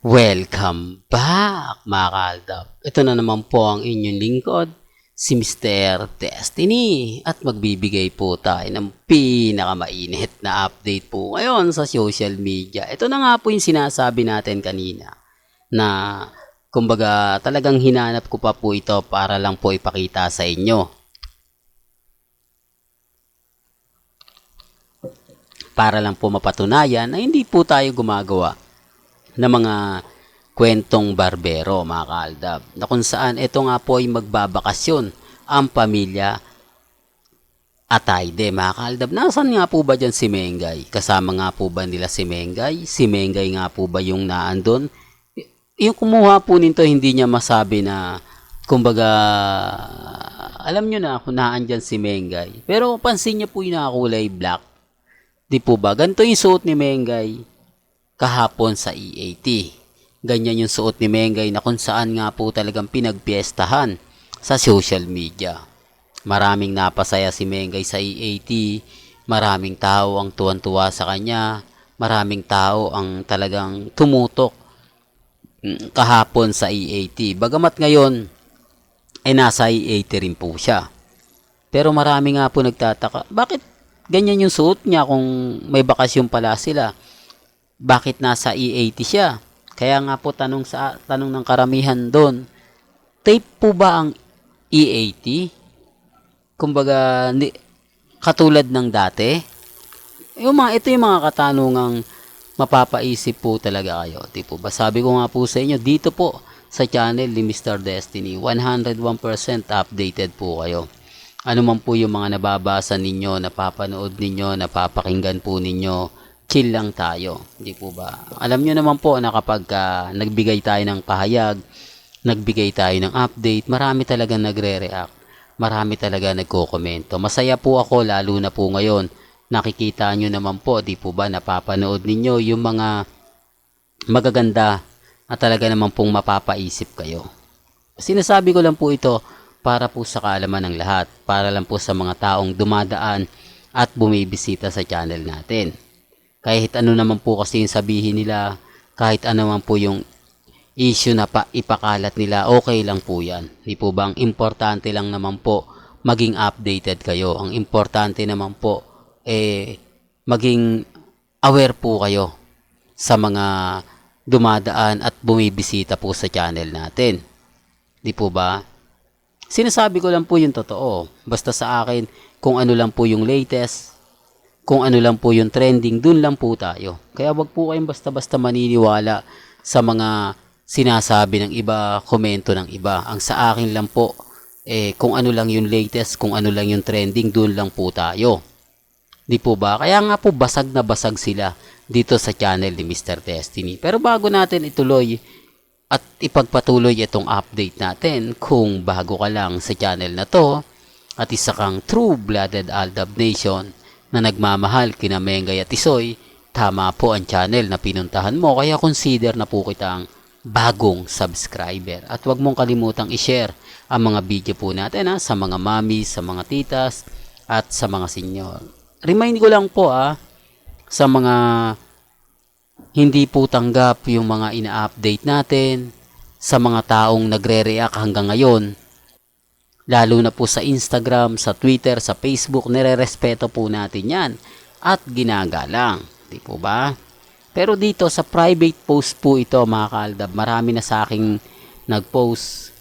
Welcome back mga kaaldab. Ito na naman po ang inyong lingkod, si Mr. Destiny. At magbibigay po tayo ng pinakamainit na update po ngayon sa social media. Ito na nga po yung sinasabi natin kanina na kumbaga talagang hinanap ko pa po ito para lang po ipakita sa inyo. Para lang po mapatunayan na hindi po tayo gumagawa na mga kwentong barbero mga kaaldab, na kung saan ito nga po ay magbabakasyon ang pamilya Atayde mga kaaldab. Nasaan nga po ba dyan si Mengay? Kasama nga po ba nila si Mengay? Si Mengay nga po ba yung naandun? Yung kumuha po nito, hindi niya masabi na kumbaga alam nyo na kung naandyan si Mengay. Pero pansin niyo po yung nakakulay black, di po ba? Ganito yung suot ni Mengay kahapon sa EAT. Ganyan yung suot ni Mengay na kung saan nga po talagang pinagpiestahan sa social media. Maraming napasaya si Mengay sa EAT, maraming tao ang tuwan-tuwa sa kanya, maraming tao ang talagang tumutok kahapon sa EAT. Bagamat ngayon ay nasa EAT rin po siya. Pero marami nga po nagtataka, bakit ganyan yung suot niya kung may bakasyon pala sila? Bakit nasa EAT siya? Kaya nga po tanong ng karamihan doon, tape po ba ang EAT? Kumbaga katulad ng dati? Ito yung mga katanungang mapapaisip po talaga kayo. Di po ba? Sabi ko nga po sa inyo, dito po sa channel ni Mr. Destiny, 101% updated po kayo. Ano man po yung mga nababasa ninyo, napapanood ninyo, napapakinggan po ninyo, chill lang tayo, hindi po ba? Alam nyo naman po na kapag nagbigay tayo ng pahayag, nagbigay tayo ng update, marami talaga nagre-react, marami talaga nagko-komento. Masaya po ako, lalo na po ngayon, nakikita nyo naman po, di po ba, napapanood ninyo yung mga magaganda at talaga naman pong mapapaisip kayo. Sinasabi ko lang po ito para po sa kaalaman ng lahat, para lang po sa mga taong dumadaan at bumibisita sa channel natin. Kahit ano naman po kasi yung sabihin nila, kahit ano naman po yung issue na ipakalat nila, okay lang po yan. Di po ba? Ang importante lang naman po, maging updated kayo. Ang importante naman po, maging aware po kayo sa mga dumadaan at bumibisita po sa channel natin. Di po ba? Sinasabi ko lang po yung totoo. Basta sa akin, kung ano lang po yung latest, kung ano lang po yung trending, dun lang po tayo. Kaya wag po kayong basta-basta maniniwala sa mga sinasabi ng iba, komento ng iba. Ang sa akin lang po, kung ano lang yung latest, kung ano lang yung trending, dun lang po tayo. Di po ba? Kaya nga po basag na basag sila dito sa channel ni Mr. Destiny. Pero bago natin ituloy at ipagpatuloy itong update natin, kung bago ka lang sa channel na to, at isa kang true-blooded Aldab Nation, na nagmamahal kina Mengay at Tisoy, tama po ang channel na pinuntahan mo, kaya consider na po kitang bagong subscriber. At huwag mong kalimutang i-share ang mga video po natin sa mga mommies, sa mga titas, at sa mga senior. Remind ko lang po sa mga hindi po tanggap yung mga ina-update natin, sa mga taong nagre-react hanggang ngayon, lalo na po sa Instagram, sa Twitter, sa Facebook, nire-respeto po natin yan at ginagalang. Di po ba? Pero dito sa private post po ito mga kaaldab, marami na sa akin nag-post,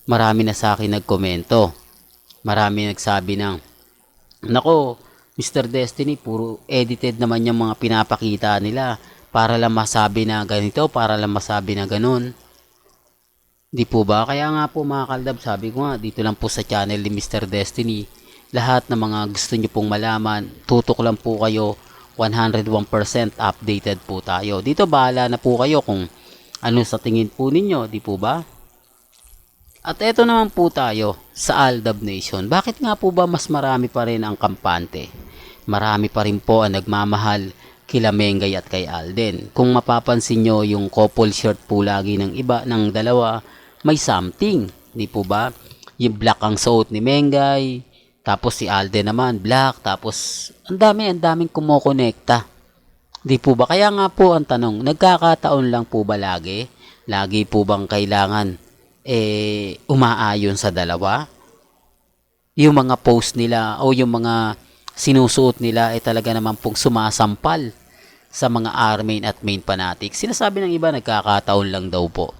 marami na sa akin nagkomento. Marami nagsabi ng, nako, Mr. Destiny, puro edited naman yung mga pinapakita nila para lang masabi na ganito, para lang masabi na ganun. Di po ba? Kaya nga po mga kaaldab, sabi ko nga, dito lang po sa channel ni Mr. Destiny, lahat ng mga gusto nyo pong malaman, tutok lang po kayo, 101% updated po tayo. Dito bahala na po kayo kung ano sa tingin po ninyo, di po ba? At eto naman po tayo sa Aldab Nation. Bakit nga po ba mas marami pa rin ang kampante? Marami pa rin po ang nagmamahal kila Mengay at kay Alden. Kung mapapansin nyo, yung couple shirt po lagi ng iba, ng dalawa, may something, di po ba? Yung black ang suot ni Mengay, tapos si Alden naman black, tapos ang daming kumokonekta. Di po ba? Kaya nga po ang tanong, nagkakataon lang po ba lagi? Lagi po bang kailangan umaayon sa dalawa? Yung mga post nila o yung mga sinusuot nila ay talaga naman pong sumasampal sa mga R-main at main fanatics. Sinasabi ng iba, nagkakataon lang daw po.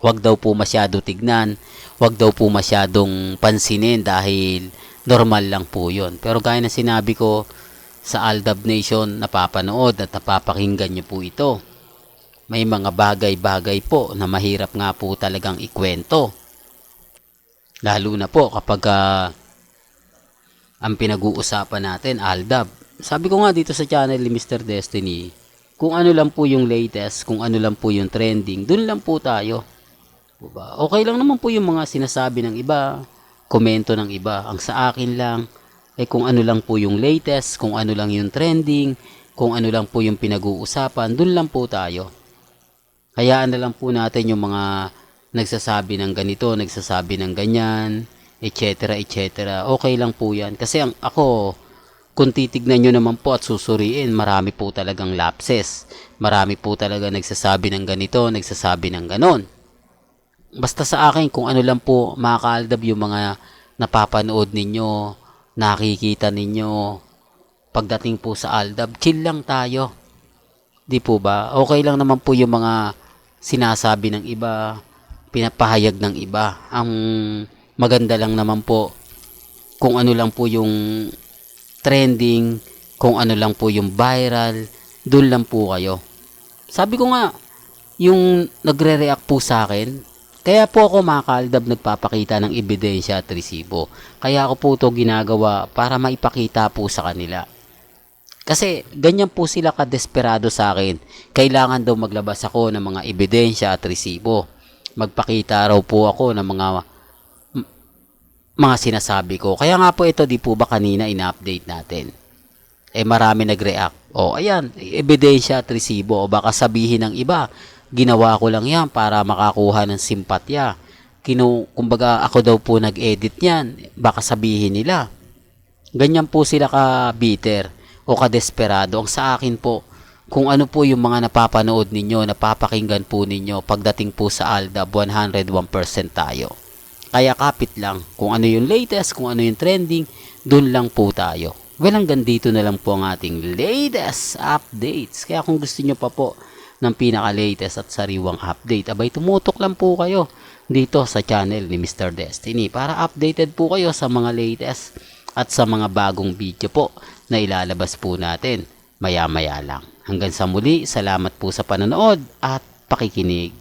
Huwag daw po masyado tignan, huwag daw po masyadong pansinin dahil normal lang po yun. Pero gaya na sinabi ko, sa Aldab Nation, napapanood at napapakinggan nyo po ito. May mga bagay-bagay po na mahirap nga po talagang ikwento. Lalo na po kapag ang pinag-uusapan natin, Aldab. Sabi ko nga dito sa channel ni Mr. Destiny, kung ano lang po yung latest, kung ano lang po yung trending, dun lang po tayo. Diba? Okay lang naman po yung mga sinasabi ng iba, komento ng iba. Ang sa akin lang, kung ano lang po yung latest, kung ano lang yung trending, kung ano lang po yung pinag-uusapan, dun lang po tayo. Hayaan na lang po natin yung mga nagsasabi ng ganito, nagsasabi ng ganyan, etc. etc. Okay lang po yan. Kasi ako, kung titignan nyo naman po at susuriin, marami po talagang lapses. Marami po talaga nagsasabi ng ganito, nagsasabi ng ganon. Basta sa akin, kung ano lang po mga kaaldab yung mga napapanood ninyo, nakikita ninyo, pagdating po sa Aldab, chill lang tayo. Di po ba? Okay lang naman po yung mga sinasabi ng iba, pinapahayag ng iba. Ang maganda lang naman po, kung ano lang po yung trending, kung ano lang po yung viral, dun lang po kayo. Sabi ko nga, yung nagre-react po sa akin, kaya po ako mga kaaldab nagpapakita ng ebidensya at resibo. Kaya ako po ito ginagawa para maipakita po sa kanila. Kasi ganyan po sila kadesperado sa akin. Kailangan daw maglabas ako ng mga ebidensya at resibo. Magpakita raw po ako ng mga sinasabi ko. Kaya nga po ito, di po ba kanina ina-update natin? Marami nag-react. Ayan, ebidensya at resibo. O baka sabihin ng iba, ginawa ko lang yan para makakuha ng simpatya. Kumbaga ako daw po nag-edit yan. Baka sabihin nila. Ganyan po sila ka-bitter o ka-desperado. Ang sa akin po, kung ano po yung mga napapanood ninyo, napapakinggan po ninyo, pagdating po sa Aldab, 101% tayo. Kaya kapit lang. Kung ano yung latest, kung ano yung trending, dun lang po tayo. Well, hanggang dito na lang po ang ating latest updates. Kaya kung gusto nyo pa po ng pinaka-latest at sariwang update, abay tumutok lang po kayo dito sa channel ni Mr. Destiny para updated po kayo sa mga latest at sa mga bagong video po na ilalabas po natin maya-maya lang. Hanggang sa muli, salamat po sa panonood at pakikinig.